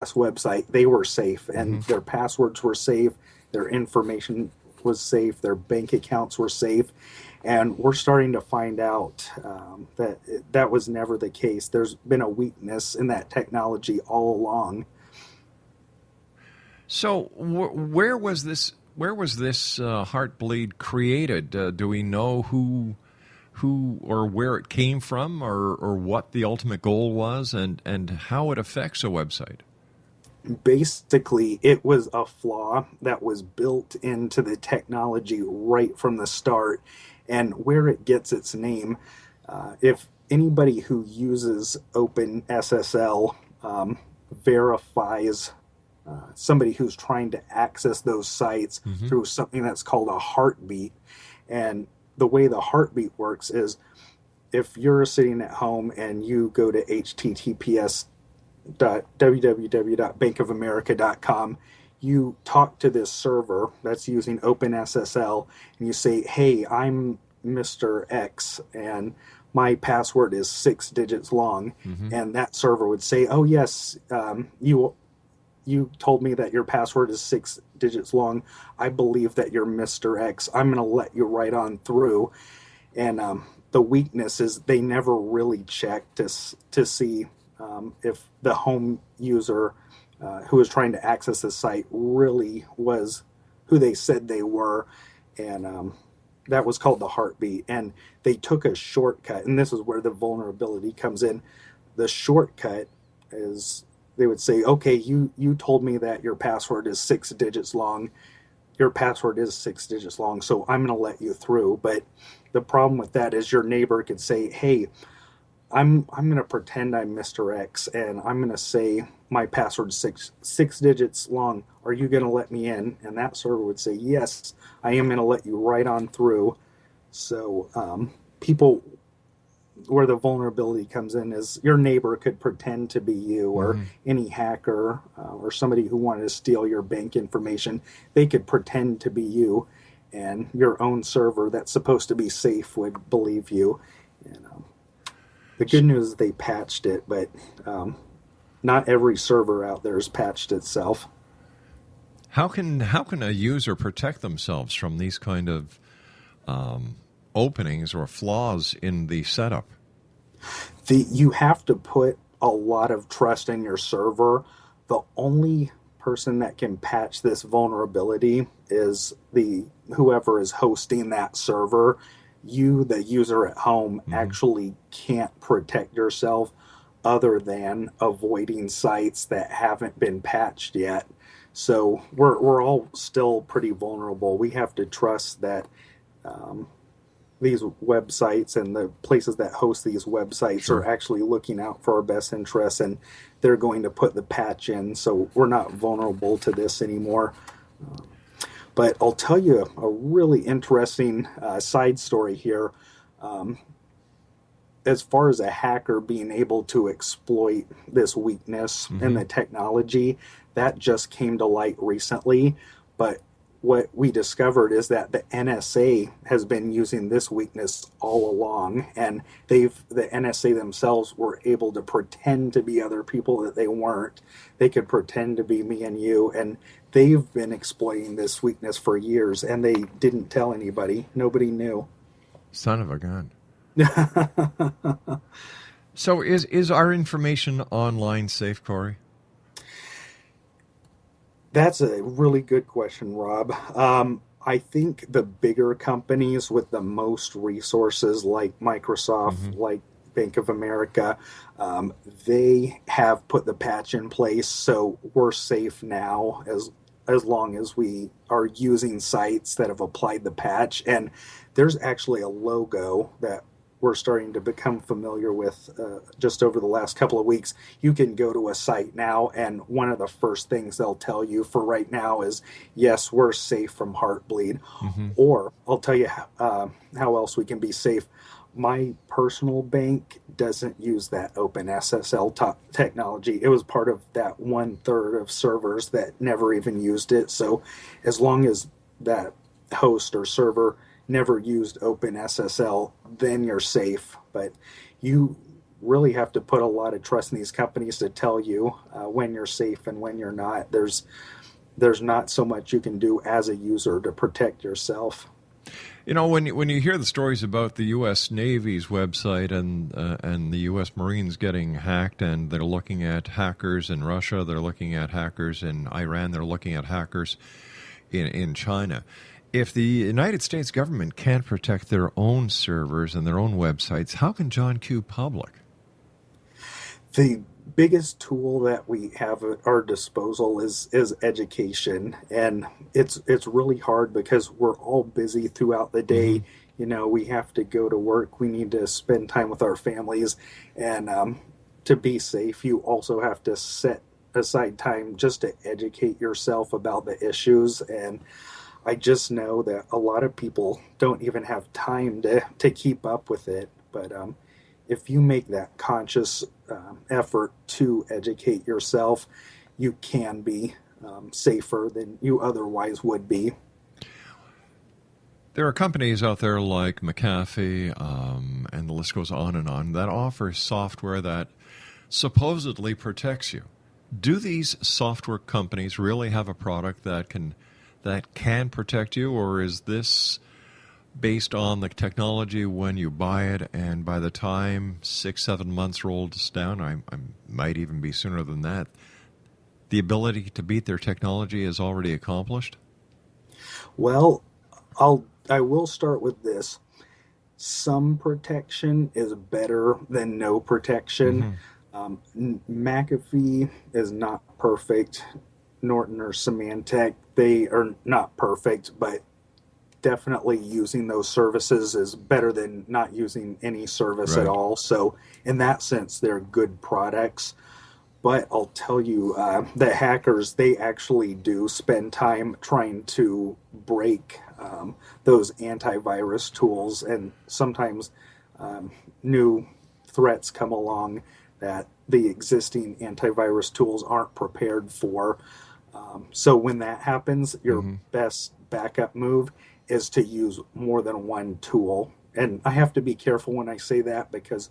website, they were safe Hmm. and their passwords were safe, their information was safe, their bank accounts were safe. And we're starting to find out that that was never the case. There's been a weakness in that technology all along. So where was this? Where was this Heartbleed created? Do we know who or where it came from, or what the ultimate goal was, and how it affects a website? Basically, it was a flaw that was built into the technology right from the start. And where it gets its name, if anybody who uses OpenSSL verifies somebody who's trying to access those sites Hmm. through something that's called a heartbeat. And the way the heartbeat works is if you're sitting at home and you go to https://www.bankofamerica.com, you talk to this server that's using OpenSSL and you say, "Hey, I'm Mr. X and my password is 6 digits long." Hmm. And that server would say, "Oh yes, you told me that your password is 6 digits long. I believe that you're Mr. X. I'm going to let you right on through." And the weakness is they never really check to see if the home user who was trying to access the site really was who they said they were. And that was called the heartbeat. And they took a shortcut, and this is where the vulnerability comes in. The shortcut is they would say, "Okay, you told me that your password is 6 digits long. Your password is 6 digits long, so I'm going to let you through." But the problem with that is your neighbor could say, "Hey, I'm going to pretend I'm Mr. X and I'm going to say my password's six digits long. Are you going to let me in?" And that server would say, "Yes, I am going to let you right on through." So people, where the vulnerability comes in is your neighbor could pretend to be you, or Hmm. any hacker or somebody who wanted to steal your bank information. They could pretend to be you, and your own server that's supposed to be safe would believe you. And the good news is they patched it, but um, not every server out there has patched itself. How can a user protect themselves from these kind of openings or flaws in the setup? You have to put a lot of trust in your server. The only person that can patch this vulnerability is the whoever is hosting that server. You, the user at home, Hmm. actually can't protect yourself other than avoiding sites that haven't been patched yet. So we're all still pretty vulnerable. We have to trust that these websites and the places that host these websites are Sure. actually looking out for our best interests, and they're going to put the patch in so we're not vulnerable to this anymore. But I'll tell you a really interesting side story here. As far as a hacker being able to exploit this weakness in Hmm. the technology, that just came to light recently. But what we discovered is that the NSA has been using this weakness all along, and the NSA themselves were able to pretend to be other people that they weren't. They could pretend to be me and you, and they've been exploiting this weakness for years, and they didn't tell anybody. Nobody knew. Son of a gun. So is our information online safe, Corey? That's a really good question, Rob. I think the bigger companies with the most resources, like Hmm. Microsoft, like Bank of America, um, they have put the patch in place, so we're safe now as long as we are using sites that have applied the patch. And there's actually a logo that we're starting to become familiar with just over the last couple of weeks. You can go to a site now, and one of the first things they'll tell you for right now is, "Yes, we're safe from Heartbleed." Hmm. Or I'll tell you how else we can be safe. My personal bank doesn't use that OpenSSL technology. It was part of that 1/3 of servers that never even used it. So as long as that host or server never used OpenSSL, then you're safe. But you really have to put a lot of trust in these companies to tell you when you're safe and when you're not. There's not so much you can do as a user to protect yourself. When you hear the stories about the U.S. Navy's website and the U.S. Marines getting hacked, and they're looking at hackers in Russia, they're looking at hackers in Iran, they're looking at hackers in China. If the United States government can't protect their own servers and their own websites, how can John Q. public? The biggest tool that we have at our disposal is education, and it's really hard because we're all busy throughout the day. We have to go to work, we need to spend time with our families, and to be safe, you also have to set aside time just to educate yourself about the issues. And I just know that a lot of people don't even have time to keep up with it. But if you make that conscious effort to educate yourself, you can be safer than you otherwise would be. There are companies out there like McAfee, and the list goes on, that offer software that supposedly protects you. Do these software companies really have a product that can protect you, or is this based on the technology when you buy it, and by the time 6-7 months rolls down, I might even be sooner than that, the ability to beat their technology is already accomplished? Well, I will start with this. Some protection is better than no protection. McAfee is not perfect. Knoettgen or Symantec, they are not perfect, but definitely using those services is better than not using any service at all. So in that sense, they're good products. But I'll tell you, the hackers, they actually do spend time trying to break those antivirus tools, and sometimes new threats come along that the existing antivirus tools aren't prepared for. So when that happens, your best backup move is to use more than one tool. And I have to be careful when I say that, because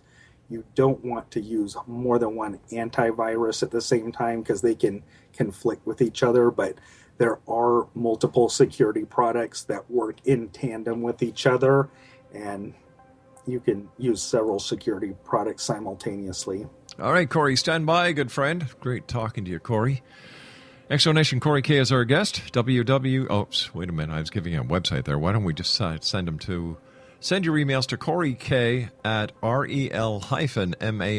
you don't want to use more than one antivirus at the same time, because they can conflict with each other. But there are multiple security products that work in tandem with each other, and you can use several security products simultaneously. All right, Corey, stand by, good friend. Great talking to you, Corey. Explanation, Corey K is our guest. Wait a minute, I was giving you a website there. Why don't we just send your emails to coreyk at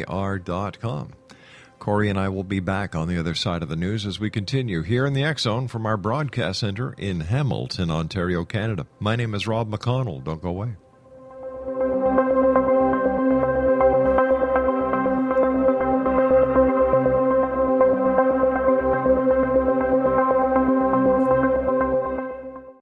rel-mar.com. Corey and I will be back on the other side of the news as we continue here in the X Zone from our broadcast center in Hamilton, Ontario, Canada. My name is Rob McConnell. Don't go away.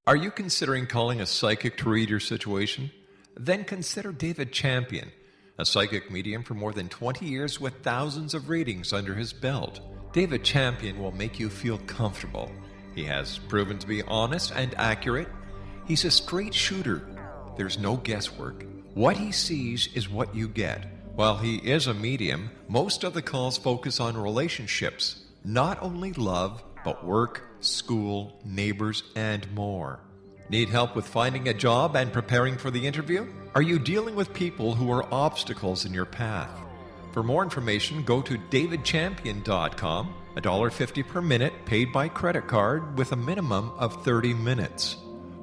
Are you considering calling a psychic to read your situation? Then consider David Champion, a psychic medium for more than 20 years with thousands of readings under his belt. David Champion will make you feel comfortable. He has proven to be honest and accurate. He's a straight shooter. There's no guesswork. What he sees is what you get. While he is a medium, most of the calls focus on relationships, not only love, but work, school, neighbors, and more. Need help with finding a job and preparing for the interview? Are you dealing with people who are obstacles in your path? For more information, go to davidchampion.com, $1.50 per minute paid by credit card with a minimum of 30 minutes.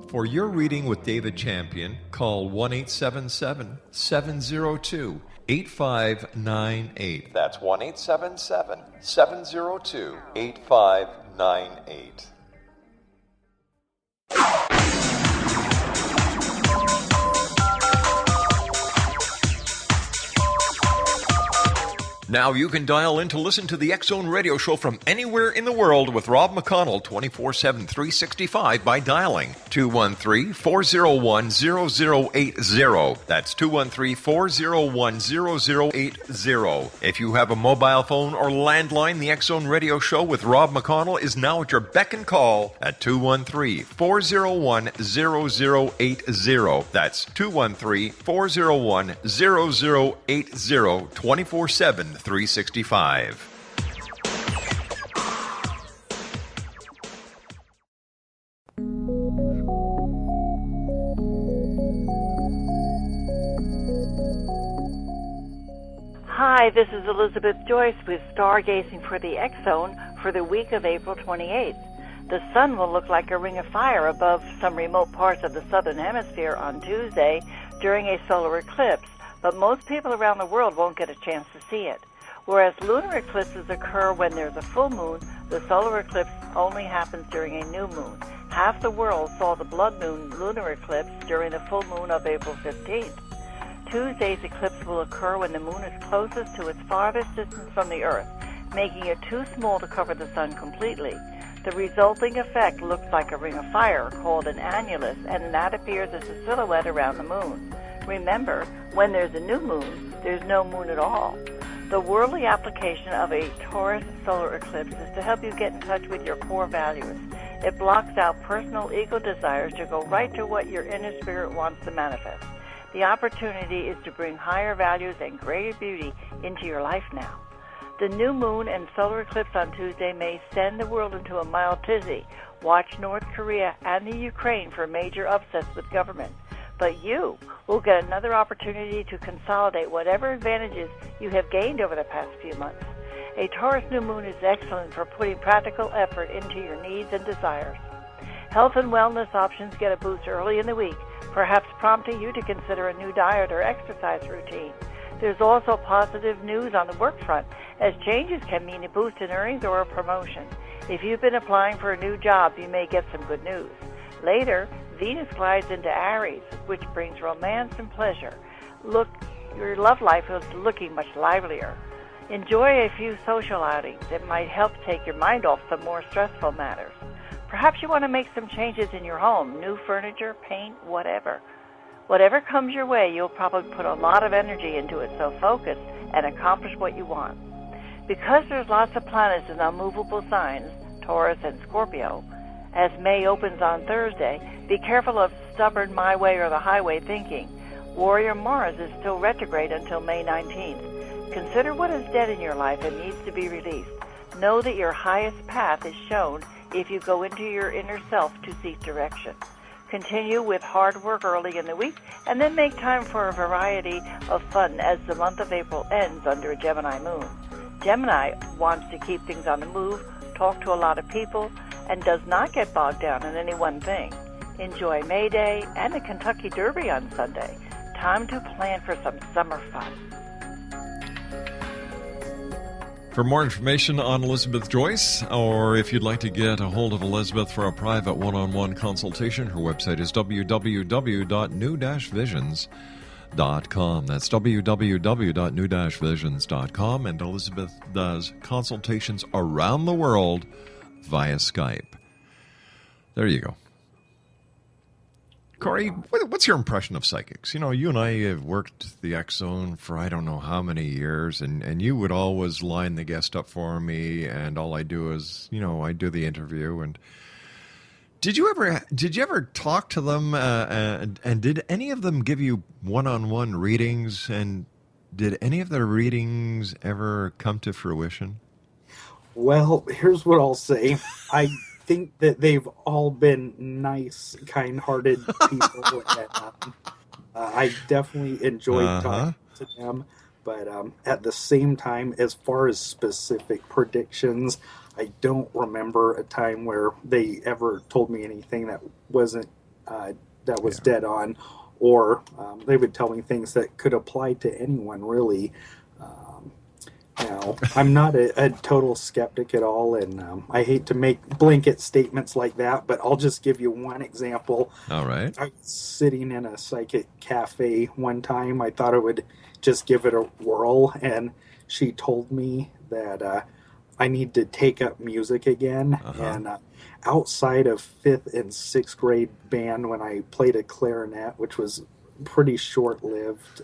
For your reading with David Champion, call 1-877-702-8598. That's 1-877-702-8598. Now you can dial in to listen to the X-Zone Radio Show from anywhere in the world with Rob McConnell 24/7, 365 by dialing 213-401-0080. That's 213-401-0080. If you have a mobile phone or landline, the X-Zone Radio Show with Rob McConnell is now at your beck and call at 213-401-0080. That's 213-401-0080, 24/7, 365. Hi, this is Elizabeth Joyce with Stargazing for the X-Zone for the week of April 28th. The sun will look like a ring of fire above some remote parts of the southern hemisphere on Tuesday during a solar eclipse, but most people around the world won't get a chance to see it. Whereas lunar eclipses occur when there's a full moon, the solar eclipse only happens during a new moon. Half the world saw the blood moon lunar eclipse during the full moon of April 15th. Tuesday's eclipse will occur when the moon is closest to its farthest distance from the Earth, making it too small to cover the sun completely. The resulting effect looks like a ring of fire called an annulus, and that appears as a silhouette around the moon. Remember, when there's a new moon, there's no moon at all. The worldly application of a Taurus solar eclipse is to help you get in touch with your core values. It blocks out personal ego desires to go right to what your inner spirit wants to manifest. The opportunity is to bring higher values and greater beauty into your life now. The new moon and solar eclipse on Tuesday may send the world into a mild tizzy. Watch North Korea and the Ukraine for major upsets with government. But you will get another opportunity to consolidate whatever advantages you have gained over the past few months. A Taurus new moon is excellent for putting practical effort into your needs and desires. Health and wellness options get a boost early in the week, perhaps prompting you to consider a new diet or exercise routine. There's also positive news on the work front, as changes can mean a boost in earnings or a promotion. If you've been applying for a new job, you may get some good news. Later, Venus glides into Aries, which brings romance and pleasure. Look, your love life is looking much livelier. Enjoy a few social outings. It might help take your mind off some more stressful matters. Perhaps you want to make some changes in your home, new furniture, paint, whatever. Whatever comes your way, you'll probably put a lot of energy into it, so focus and accomplish what you want. Because there's lots of planets in unmovable signs, Taurus and Scorpio, as May opens on Thursday, be careful of stubborn my way or the highway thinking. Warrior Mars is still retrograde until May 19th. Consider what is dead in your life and needs to be released. Know that your highest path is shown if you go into your inner self to seek direction. Continue with hard work early in the week, and then make time for a variety of fun as the month of April ends under a Gemini moon. Gemini wants to keep things on the move, talk to a lot of people, and does not get bogged down in any one thing. Enjoy May Day and the Kentucky Derby on Sunday. Time to plan for some summer fun. For more information on Elizabeth Joyce, or if you'd like to get a hold of Elizabeth for a private one-on-one consultation, her website is www.new-visions.com. That's www.new-visions.com, and Elizabeth does consultations around the world via Skype. There you go. Corey, what's your impression of psychics? You know, you and I have worked the X-Zone for I don't know how many years, and you would always line the guest up for me, and all I do is, you know, I do the interview. And did you ever talk to them, and did any of them give you one-on-one readings, and did any of their readings ever come to fruition? Well, here's what I'll say. I think that they've all been nice, kind-hearted people. And, I definitely enjoyed talking to them. But at the same time, as far as specific predictions, I don't remember a time where they ever told me anything that wasn't dead on, or they would tell me things that could apply to anyone, really. Now, I'm not a total skeptic at all, and I hate to make blanket statements like that, but I'll just give you one example. All right. I was sitting in a psychic cafe one time. I thought I would just give it a whirl, and she told me that I need to take up music again. And outside of fifth and sixth grade band, when I played a clarinet, which was pretty short lived,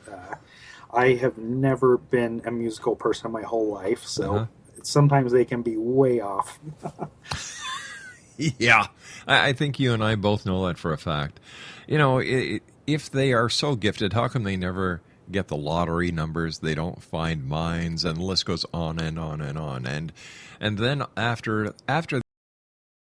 I have never been a musical person in my whole life. So sometimes they can be way off. Yeah, I think you and I both know that for a fact. You know, if they are so gifted, how come they never get the lottery numbers? They don't find mines, and the list goes on and on and on. And then after